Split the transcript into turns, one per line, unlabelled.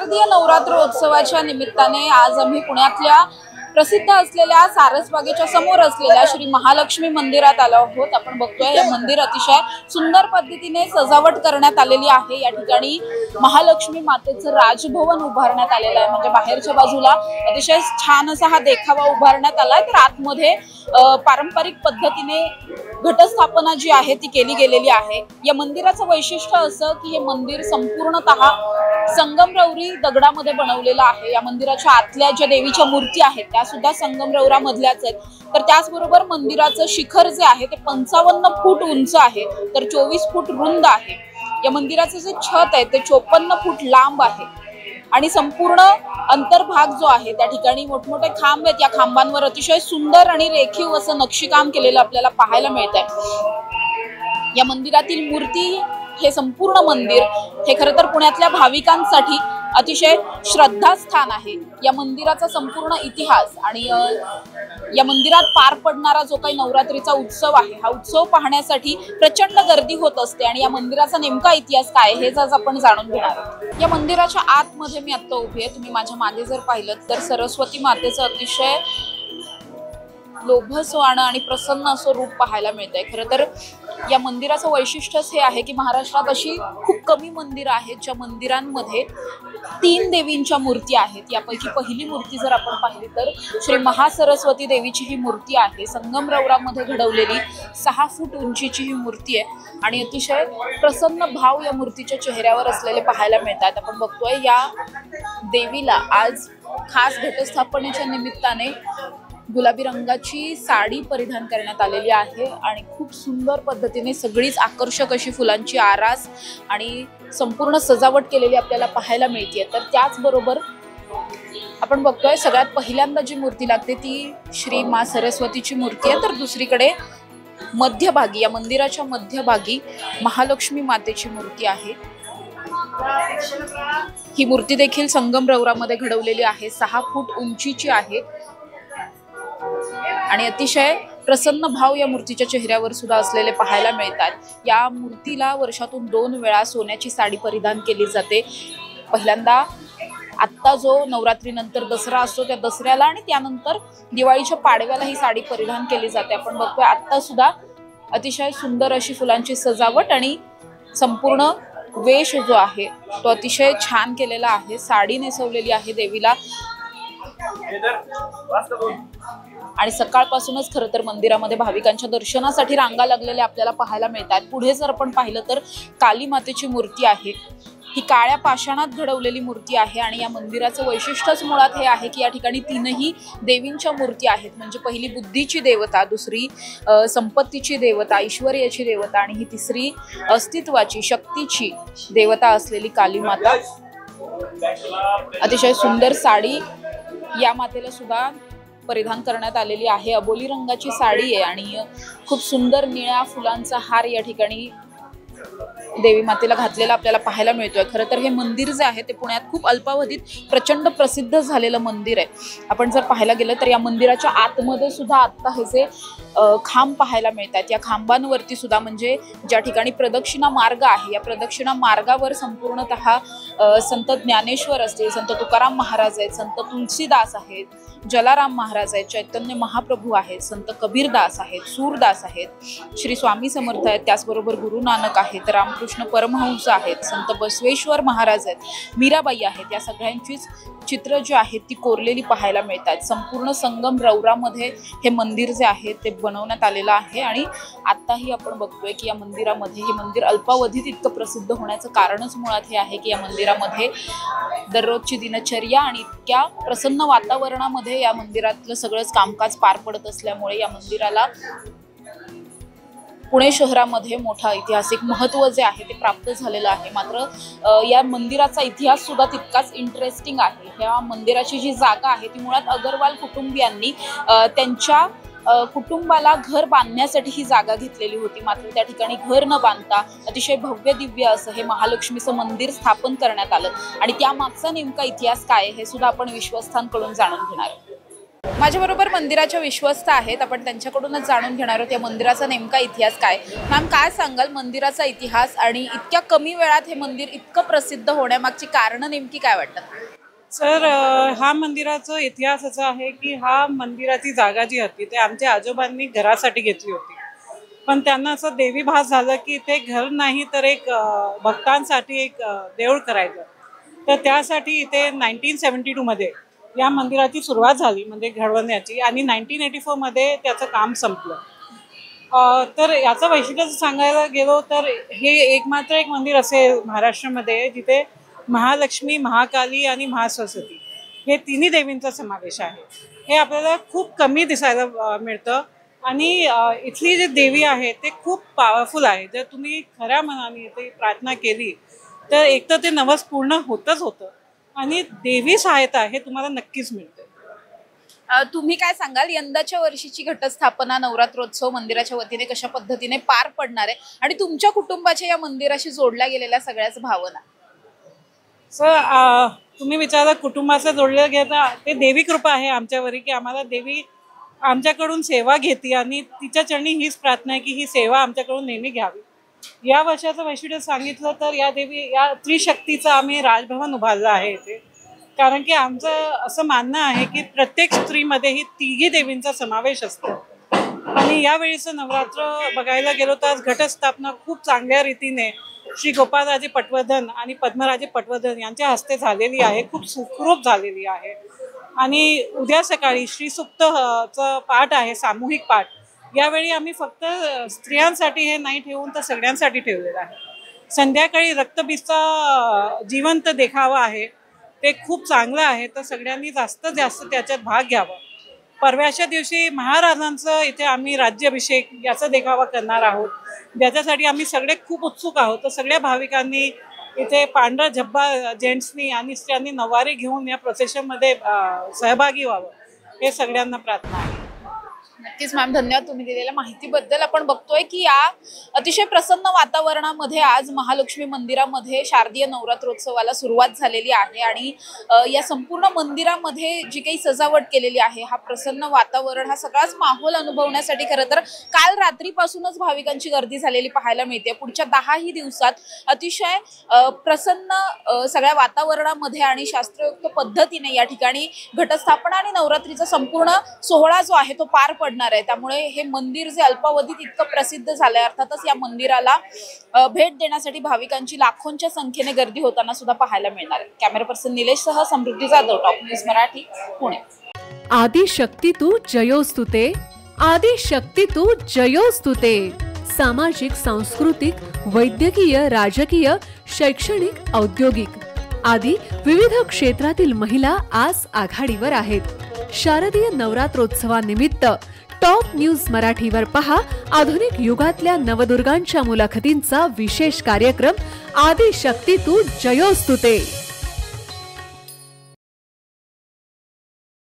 शारदीय नवरात्रोत्सवाच्या निमित्ताने आज आम्ही पुण्यातल्या प्रसिद्ध असलेल्या सारसबागेच्या समोर असलेल्या श्री महालक्ष्मी मंदिरात आलो आहोत। आपण बघतोय हे मंदिर अतिशय सुंदर पद्धतीने सजावट करण्यात आलेली आहे। या ठिकाणी महालक्ष्मी मातेचं राजभवन उभारण्यात आलेलं आहे, म्हणजे बाहेरच्या बाजूला अतिशय छान असा हा देखावा उभारण्यात आलाय, तर आतमध्ये पारंपरिक पद्धतीने घटस्थापना जी आहे ती केली गेलेली आहे। या मंदिराचं वैशिष्ट्य असं की हे मंदिर संपूर्णतः संगमरवरी दगडामध्ये बनवलेलं आहे। या मंदिराच्या आतल्या ज्या देवीच्या मूर्ती आहेत त्या सुद्धा संगमरवरा मधल्याच आहेत। तर त्याचबरोबर मंदिराचं शिखर जे आहे ते 55 फूट उंच आहे, तर 24 फूट रुंद आहे। या मंदिराचं जे छत आहे ते 54 फूट लांब आहे आणि संपूर्ण अंतर्भाग जो आहे त्या ठिकाणी मोठमोठे खांब आहेत। या खांबांवर अतिशय सुंदर आणि रेखीव असं नक्षीकाम केलेलं आपल्याला पाहायला मिळतंय। या मंदिरातील मूर्ती, हे संपूर्ण मंदिर हे खरं तर पुण्यातल्या भाविकांसाठी अतिशय श्रद्धास्थान आहे। या मंदिराचा संपूर्ण इतिहास आणि या मंदिरात पार पडणारा जो काही नवरात्रीचा उत्सव आहे, हा उत्सव पाहण्यासाठी प्रचंड गर्दी होत असते आणि या मंदिराचा नेमका इतिहास काय हेच आज आपण जाणून घेणार आहोत। या मंदिराच्या आतमध्ये मी आता उभी आहे, तुम्ही माझ्या मागे जर पाहिलं तर सरस्वती मातेचं अतिशय लोभसवाणं आणि प्रसन्न असं रूप पाहायला मिळतंय। खरं तर या मंदिराचं वैशिष्ट्यच हे आहे की महाराष्ट्रात अशी खूप कमी मंदिरं आहेत ज्या मंदिरांमध्ये 3 देवींच्या मूर्ती आहेत। यापैकी पहिली मूर्ती जर आपण पाहिली तर श्री महासरस्वती देवीची ही मूर्ती आहे। संगमरवरामध्ये घडवलेली 6 फूट उंचीची ही मूर्ती आहे आणि अतिशय प्रसन्न भाव या मूर्तीच्या चेहऱ्यावर असलेले पाहायला मिळतात। आपण बघतोय या देवीला आज खास घटस्थापनेच्या निमित्ताने गुलाबी रंगाची साडी परिधान करण्यात आलेली आहे आणि खूप सुंदर पद्धतीने सगळीच आकर्षक अशी फुलांची आरास आणि संपूर्ण सजावट केलेली आपल्याला पाहायला मिळते। तर त्याचबरोबर आपण बघतोय सगळ्यात पहिल्यांदा जी मूर्ती लागते ती श्री मा सरस्वतीची मूर्ती आहे, तर दुसरीकडे मध्यभागी, या मंदिराच्या मध्यभागी महालक्ष्मी मातेची मूर्ती आहे। ही मूर्ती देखील संगमरवरामध्ये घडवलेली आहे, 6 फूट उंचीची आहे आणि अतिशय प्रसन्न भाव या मूर्तीच्या चेहऱ्यावर सुद्धा असलेले पाहायला मिळतात। या मूर्तीला वर्षातून 2 वेळा सोन्याची साडी परिधान केली जाते। पहिल्यांदा आत्ता जो नवरात्रीनंतर दसरा असतो त्या दसऱ्याला आणि त्यानंतर दिवाळीच्या पाडव्याला ही साडी परिधान केली जाते। आपण बघतोय आत्ता सुद्धा अतिशय सुंदर अशी फुलांची सजावट आणि संपूर्ण वेश जो आहे तो अतिशय छान केलेला आहे। साडी नेसवलेली आहे देवीला आणि सकाळपासूनच खरं तर मंदिरामध्ये भाविकांच्या दर्शनासाठी रांगा लागलेल्या आपल्याला पाहायला मिळतात। पुढे जर आपण पाहिलं तर काली मातेची मूर्ती आहे। ही काळ्या पाषाणात घडवलेली मूर्ती आहे आणि या मंदिराचं वैशिष्ट्यच मुळात हे आहे की या ठिकाणी 3ही देवींच्या मूर्ती आहेत, म्हणजे पहिली बुद्धीची देवता, दुसरी संपत्तीची देवता, ऐश्वर्याची देवता आणि ही तिसरी अस्तित्वाची, शक्तीची देवता असलेली काली माता। अतिशय सुंदर साडी या मातेला सुद्धा परिधान करण्यात आलेली आहे। अबोली रंगाची साडी आहे आणि खूप सुंदर निळ्या फुलांचा हार या ठिकाणी देवी मातेला घातलेला आपल्याला पाहायला मिळतोय। खरं तर हे मंदिर जे आहे ते पुण्यात खूप अल्पावधीत प्रचंड प्रसिद्ध झालेलं मंदिर आहे। आपण जर पाहायला गेलं तर या मंदिराच्या आतमध्ये सुद्धा आत्ता हे जे खांब पाहायला मिळतात, या खांबांवरती सुद्धा म्हणजे ज्या ठिकाणी प्रदक्षिणा मार्ग आहे या प्रदक्षिणा मार्गावर संपूर्णतः संत ज्ञानेश्वर असतील, संत तुकाराम महाराज आहेत, संत तुलसीदास आहेत, जलाराम महाराज आहेत, चैतन्य महाप्रभू आहेत, संत कबीरदास आहेत, सूरदास आहेत, श्री स्वामी समर्थ आहेत, त्याचबरोबर गुरु नानक आहेत, रामकृष्ण परमहंस आहेत, संत बसवेश्वर महाराज आहेत, मीराबाई आहेत, या सगळ्यांचीच चित्र जी आहेत ती कोरलेली पाहायला मिळतात। संपूर्ण संगमरवरामध्ये हे मंदिर जे आहे ते बनवण्यात आलेलं आहे आणि आत्ताही आपण बघतोय की या मंदिरामध्ये, हे मंदिर अल्पावधीत इतकं प्रसिद्ध होण्याचं कारणच मुळात हे आहे की या मंदिरामध्ये दररोजची दिनचर्या आणि इतक्या प्रसन्न वातावरणामध्ये या मंदिरातलं सगळंच कामकाज पार पडत असल्यामुळे या मंदिराला पुणे शहरामध्ये मोठा ऐतिहासिक महत्त्व जे आहे ते प्राप्त झालेलं आहे। मात्र या मंदिराचा इतिहास सुद्धा तितकाच इंटरेस्टिंग आहे। ह्या मंदिराची जी जागा आहे ती मुळात अगरवाल कुटुंबियांनी त्यांच्या कुटुंबाला घर बांधण्यासाठी ही जागा घेतलेली होती, मात्र त्या ठिकाणी घर न बांधता अतिशय भव्य दिव्य असं हे महालक्ष्मीचं मंदिर स्थापन करण्यात आलं आणि त्यामागचा नेमका इतिहास काय हे सुद्धा आपण विश्वस्थांकडून जाणून घेणार आहोत। माझ्याबरोबर मंदिराच्या विश्वस्त आहेत, आपण त्यांच्याकडूनच जाणून घेणार आहोत या मंदिराचा नेमका इतिहास काय. मॅम, काय सांगाल मंदिराचा इतिहास आणि इतक्या कमी वेळात हे मंदिर इतकं प्रसिद्ध होण्यामागची कारणं नेमकी काय वाटतात?
सर, हा मंदिराचा इतिहास असा आहे की हा मंदिराची जागा जी होती ते आमच्या आजोबांनी घरासाठी घेतली होती, पण त्यांना असं देवी भास झालं की ते घर नाही तर एक भक्तांसाठी एक देऊळ करायचं. तर त्यासाठी इथे 1972 मध्ये या मंदिराची सुरुवात झाली म्हणजे घडवण्याची, आणि 1984 मध्ये त्याचं काम संपलं. तर याचं वैशिष्ट्य सांगायला गेलो तर हे एकमात्र एक मंदिर असेल महाराष्ट्रामध्ये जिथे महालक्ष्मी, महाकाली आणि महासरस्वती हे तिन्ही देवींचा समावेश आहे. हे आपल्याला खूप कमी दिसायला मिळतं, आणि इथली जी देवी आहे ते खूप पॉवरफुल आहे. जर तुम्ही खऱ्या मनाने ते प्रार्थना केली तर एक तर ते नवस पूर्ण होतच होतं, आणि देवी सहायता हे तुम्हाला नक्कीच मिळते.
तुम्ही काय सांगाल, यंदाच्या वर्षीची घटस्थापना नवरात्रोत्सव मंदिराच्या वतीने कशा पद्धतीने पार पडणार आहे, आणि तुमच्या कुटुंबाच्या या मंदिराशी जोडल्या गेलेल्या सगळ्याच भावना?
सर, तुम्ही विचारलं कुटुंबाचं जोडलं गेलं, ते देवी कृपा आहे आमच्यावरी की आम्हाला देवी आमच्याकडून सेवा घेते, आणि तिच्या चरणी हीच प्रार्थना आहे की ही सेवा आमच्याकडून नेहमी घ्यावी. या वर्षाचं वैशिष्ट्य सांगितलं तर या देवी या त्रिशक्तीचं आम्ही राजभवन उभारलं आहे इथे, कारण की आमचं असं मानणं आहे की प्रत्येक स्त्रीमध्ये ही तिघी देवींचा समावेश असतो. आणि यावेळीचं नवरात्र बघायला गेलो तर आज घटस्थापना खूप चांगल्या रीतीने श्री गोपाळराजे पटवर्धन आणि पद्मराजे पटवर्धन यांच्या हस्ते झालेली आहे, खूप सुखरूप झालेली आहे. आणि उद्या सकाळी श्री सुक्तचं पाठ आहे, सामूहिक पाठ. यावेळी आम्ही फक्त स्त्रियांसाठी हे नाही ठेवून तर सगळ्यांसाठी ठेवलेलं आहे. संध्याकाळी रक्तबीजचा जिवंत देखावा आहे, ते खूप चांगलं आहे, तर सगळ्यांनी जास्तीत जास्त त्याच्यात भाग घ्यावा. परवाच्या दिवशी महाराजांचं इथे आम्ही राज्याभिषेक याचा देखावा करणार आहोत, ज्याच्यासाठी आम्ही सगळे खूप उत्सुक आहोत. तर सगळ्या भाविकांनी इथे पांढरा झब्बा जेंट्सनी आणि स्त्रियांनी नवारी घेऊन या प्रोसेशनमध्ये सहभागी व्हावं, हे सगळ्यांना प्रार्थना आहे.
नक्कीच मॅम, धन्यवाद तुम्ही दिलेल्या माहितीबद्दल. आपण बघतोय की या अतिशय प्रसन्न वातावरणामध्ये आज महालक्ष्मी मंदिरामध्ये शारदीय नवरात्रोत्सवाला सुरुवात झालेली आहे, आणि या संपूर्ण मंदिरामध्ये जी काही सजावट केलेली आहे, हा प्रसन्न वातावरण, हा सगळाच माहोल अनुभवण्यासाठी खरं तर काल रात्रीपासूनच भाविकांची गर्दी झालेली पाहायला मिळते. पुढच्या 10ही दिवसात अतिशय प्रसन्न सगळ्या वातावरणामध्ये आणि शास्त्रोक्त पद्धतीने या ठिकाणी घटस्थापना आणि नवरात्रीचा संपूर्ण सोहळा जो आहे तो पार पडणार आहे. त्यामुळे हे मंदिर जे अल्पावधीत इतकं प्रसिद्ध झालंय, अर्थातच या मंदिराला भेट देण्यासाठी भाविकांची लाखोंच्या संख्येने गर्दी होताना सुद्धा पाहायला मिळणार आहे. कॅमेरा पर्सन निलेशसह समृद्धी जाधव, टॉप न्यूज मराठी, पुणे.
आदिशक्ती तू जयोस्तुते, आदिशक्ती तू जयोस्तुते. सामाजिक, सांस्कृतिक, वैद्यकीय, राजकीय, शैक्षणिक, औद्योगिक आदी विविध क्षेत्रातील महिला आज आघाडीवर आहेत. शारदीय नवरात्रोत्सवानिमित्त टॉप न्यूज मराठीवर पहा आधुनिक युगातल्या नवदुर्गांच्या मुलाखतींचा विशेष कार्यक्रम आदिशक्ती तू जयोस्तुते.